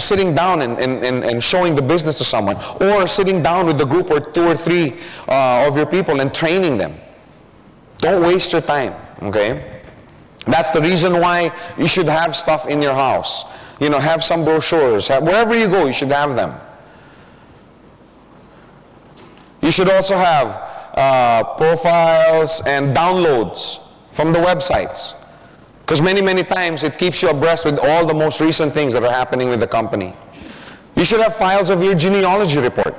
sitting down and showing the business to someone, or sitting down with the group or 2 or 3 of your people and training them. Don't waste your time, okay? That's the reason why you should have stuff in your house. You know, have some brochures. Wherever you go, you should have them. You should also have profiles and downloads from the websites. Because many times it keeps you abreast with all the most recent things that are happening with the company. You should have files of your genealogy report.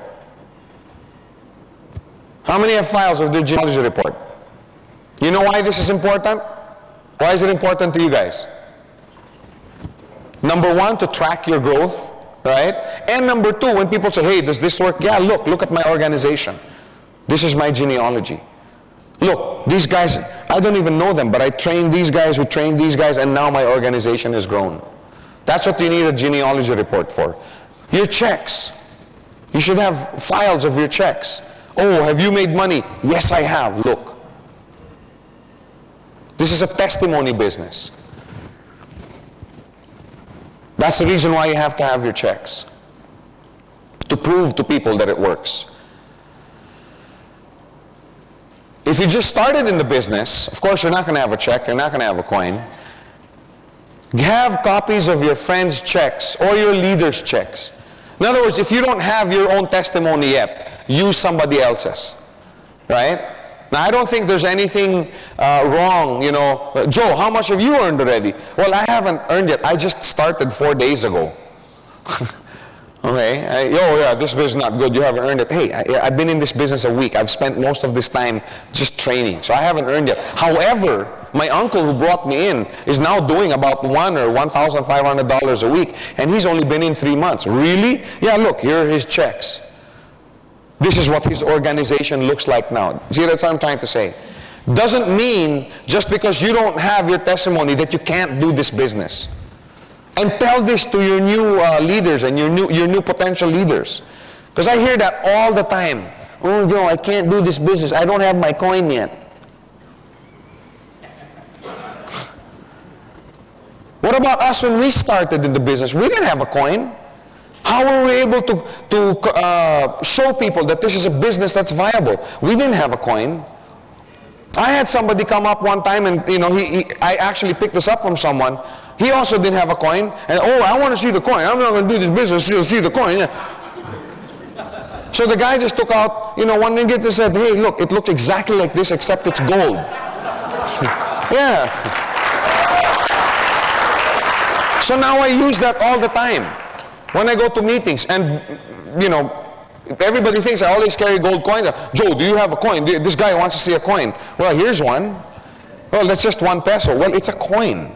How many have files of their genealogy report? You know why this is important? Why is it important to you guys? Number 1, to track your growth, right? And number 2, when people say, hey, does this work? Yeah, look at my organization. This is my genealogy. Look, these guys, I don't even know them, but I trained these guys who trained these guys, and now my organization has grown. That's what you need a genealogy report for. Your checks. You should have files of your checks. Oh, have you made money? Yes, I have. Look. This is a testimony business. That's the reason why you have to have your checks. To prove to people that it works. If you just started in the business, of course you're not going to have a check, you're not going to have a coin. Have copies of your friends' checks or your leaders' checks. In other words, if you don't have your own testimony yet, use somebody else's. Right? Now, I don't think there's anything wrong, you know. Joe, how much have you earned already? Well, I haven't earned yet. I just started 4 days ago. Okay? Oh, yeah, this business is not good. You haven't earned it. Hey, I've been in this business a week. I've spent most of this time just training. So I haven't earned yet. However, my uncle who brought me in is now doing about $1,000 or $1,500 a week. And he's only been in 3 months. Really? Yeah, look, here are his checks. This is what his organization looks like now. See, that's what I'm trying to say. Doesn't mean just because you don't have your testimony that you can't do this business. And tell this to your new leaders and your new potential leaders. Because I hear that all the time. Oh, Joe, I can't do this business. I don't have my coin yet. What about us when we started in the business? We didn't have a coin. How were we able to show people that this is a business that's viable? We didn't have a coin. I had somebody come up one time, and you know, I actually picked this up from someone. He also didn't have a coin, and oh, I want to see the coin. I'm not going to do this business to see the coin. Yeah. So the guy just took out, you know, 1 ringgit and said, hey, look, it looks exactly like this except it's gold. Yeah. So now I use that all the time when I go to meetings, and you know, everybody thinks I always carry gold coins. Joe, do you have a coin? This guy wants to see a coin. Well, here's one. Well, that's just 1 peso. Well, it's a coin.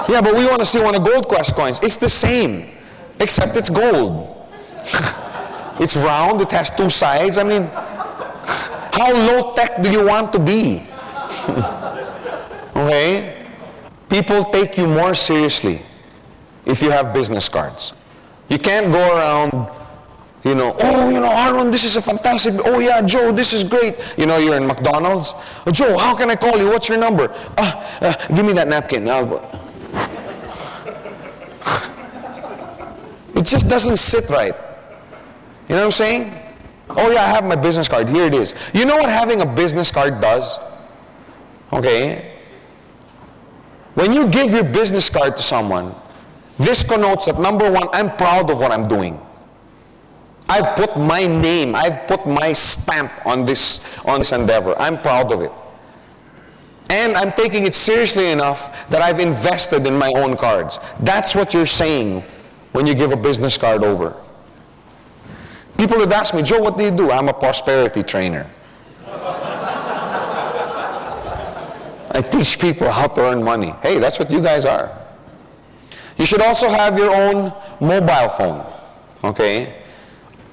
Yeah, but we want to see one of Gold Quest coins. It's the same, except it's gold. It's round, it has 2 sides. I mean, how low-tech do you want to be? Okay? People take you more seriously if you have business cards. You can't go around, you know, oh, you know, Aaron, this is a fantastic, oh yeah, Joe, this is great. You know, you're in McDonald's. Oh, Joe, how can I call you? What's your number? Give me that napkin. It just doesn't sit right. You know what I'm saying? Oh yeah, I have my business card. Here it is. You know what having a business card does? Okay? When you give your business card to someone, this connotes that, number 1, I'm proud of what I'm doing. I've put my name, I've put my stamp on this endeavor. I'm proud of it. And I'm taking it seriously enough that I've invested in my own cards. That's what you're saying when you give a business card over. People would ask me, Joe, what do you do? I'm a prosperity trainer. I teach people how to earn money. Hey, that's what you guys are. You should also have your own mobile phone, okay?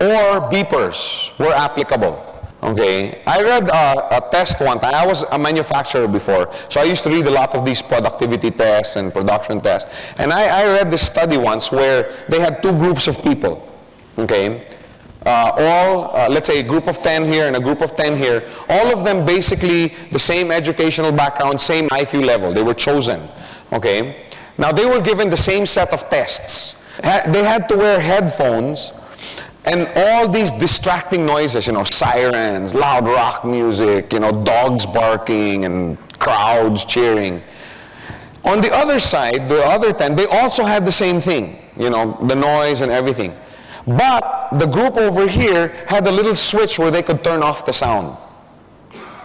Or beepers, where applicable. Okay, I read a test one time. I was a manufacturer before, so I used to read a lot of these productivity tests and production tests. And I read this study once where they had 2 groups of people. Okay, let's say a group of 10 here and a group of 10 here. All of them basically the same educational background, same IQ level. They were chosen. Okay, Now they were given the same set of tests. They had to wear headphones and all these distracting noises, you know, sirens, loud rock music, you know, dogs barking and crowds cheering. On the other side, the other 10, they also had the same thing, you know, the noise and everything. But the group over here had a little switch where they could turn off the sound.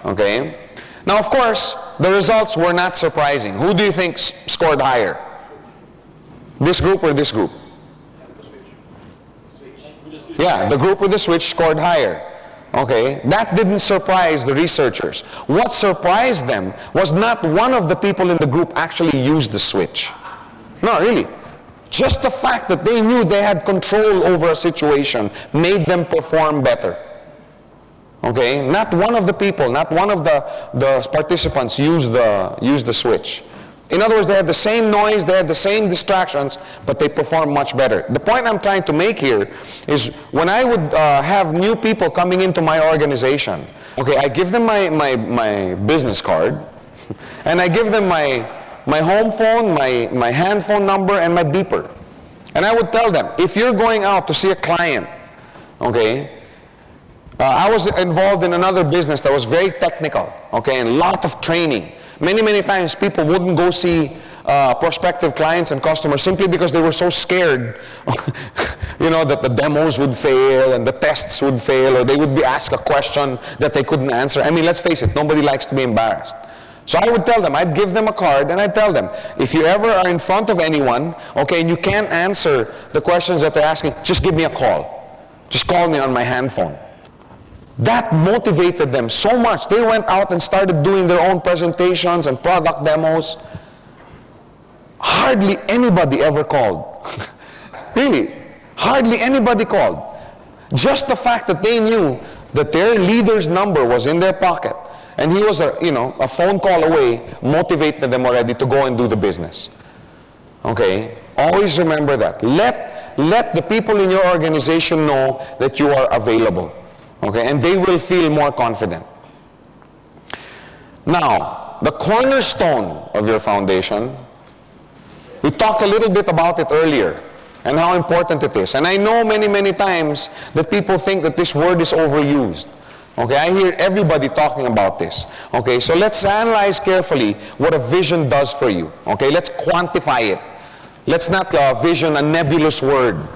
Okay? Now, of course, the results were not surprising. Who do you think scored higher? This group or this group? Yeah, the group with the switch scored higher. Okay, that didn't surprise the researchers. What surprised them was not one of the people in the group actually used the switch. No, really. Just the fact that they knew they had control over a situation made them perform better. Okay, not one of the people, not one of the participants used the switch. In other words, they had the same noise, they had the same distractions, but they performed much better. The point I'm trying to make here is when I would have new people coming into my organization, okay, I give them my business card, and I give them my home phone, my hand phone number, and my beeper. And I would tell them, if you're going out to see a client, okay, I was involved in another business that was very technical, okay, and a lot of training. Many times people wouldn't go see prospective clients and customers simply because they were so scared, you know, that the demos would fail and the tests would fail, or they would be asked a question that they couldn't answer. I mean, let's face it, nobody likes to be embarrassed. So I would tell them, I'd give them a card and I'd tell them, if you ever are in front of anyone, okay, and you can't answer the questions that they're asking, just give me a call. Just call me on my hand phone. That motivated them so much. They went out and started doing their own presentations and product demos. Hardly anybody ever called. Really, hardly anybody called. Just the fact that they knew that their leader's number was in their pocket and he was a phone call away motivated them already to go and do the business. Okay, always remember that. Let the people in your organization know that you are available. Okay, and they will feel more confident. Now, the cornerstone of your foundation, we talked a little bit about it earlier and how important it is. And I know many times that people think that this word is overused. Okay, I hear everybody talking about this. Okay, so let's analyze carefully what a vision does for you. Okay, let's quantify it. Let's not vision a nebulous word.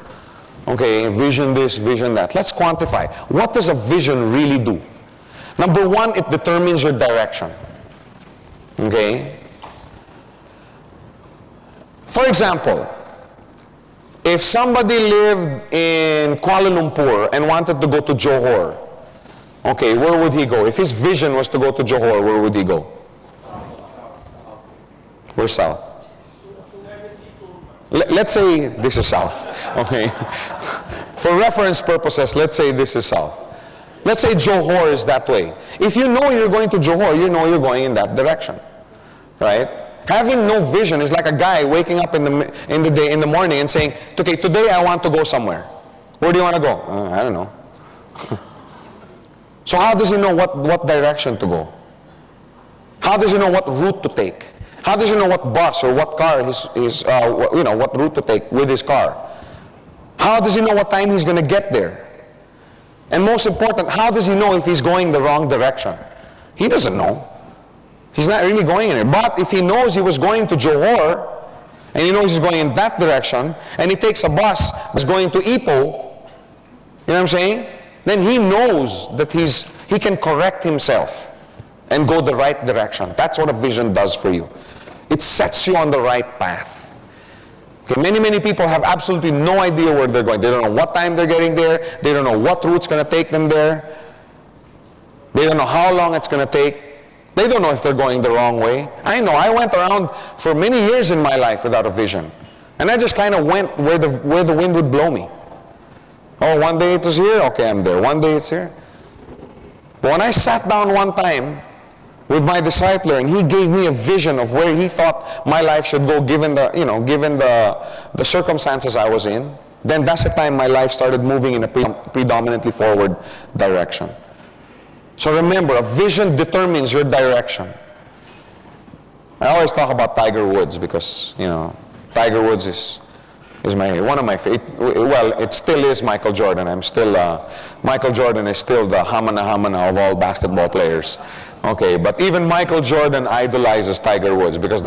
Okay, vision this, vision that. Let's quantify. What does a vision really do? Number one, it determines your direction. Okay? For example, if somebody lived in Kuala Lumpur and wanted to go to Johor, okay, where would he go? If his vision was to go to Johor, where would he go? Where south? Let's say this is south, okay? For reference purposes, let's say this is south. Let's say Johor is that way. If you know you're going to Johor, you know you're going in that direction, right? Having no vision is like a guy waking up in the morning and saying, okay, today I want to go somewhere. Where do you want to go? I don't know. So how does he know what direction to go? How does he know what route to take? How does he know what bus or what car what route to take with his car? How does he know what time he's going to get there? And most important, how does he know if he's going the wrong direction? He doesn't know. He's not really going in it. But if he knows he was going to Johor, and he knows he's going in that direction, and he takes a bus that's going to Ipoh, you know what I'm saying? Then he knows that he can correct himself and go the right direction. That's what a vision does for you. It sets you on the right path. Okay, many people have absolutely no idea where they're going. They don't know what time they're getting there. They don't know what route's going to take them there. They don't know how long it's going to take. They don't know if they're going the wrong way. I know. I went around for many years in my life without a vision. And I just kind of went where the wind would blow me. Oh, one day it was here. Okay, I'm there. One day it's here. But when I sat down one time with my discipler, and he gave me a vision of where he thought my life should go given the circumstances I was in, then that's the time my life started moving in a predominantly forward direction. So remember, a vision determines your direction. I always talk about Tiger Woods because, you know, Tiger Woods is one of my favorite. Well, it still is Michael Jordan. Michael Jordan is still the hamana of all basketball players. Okay, but even Michael Jordan idolizes Tiger Woods because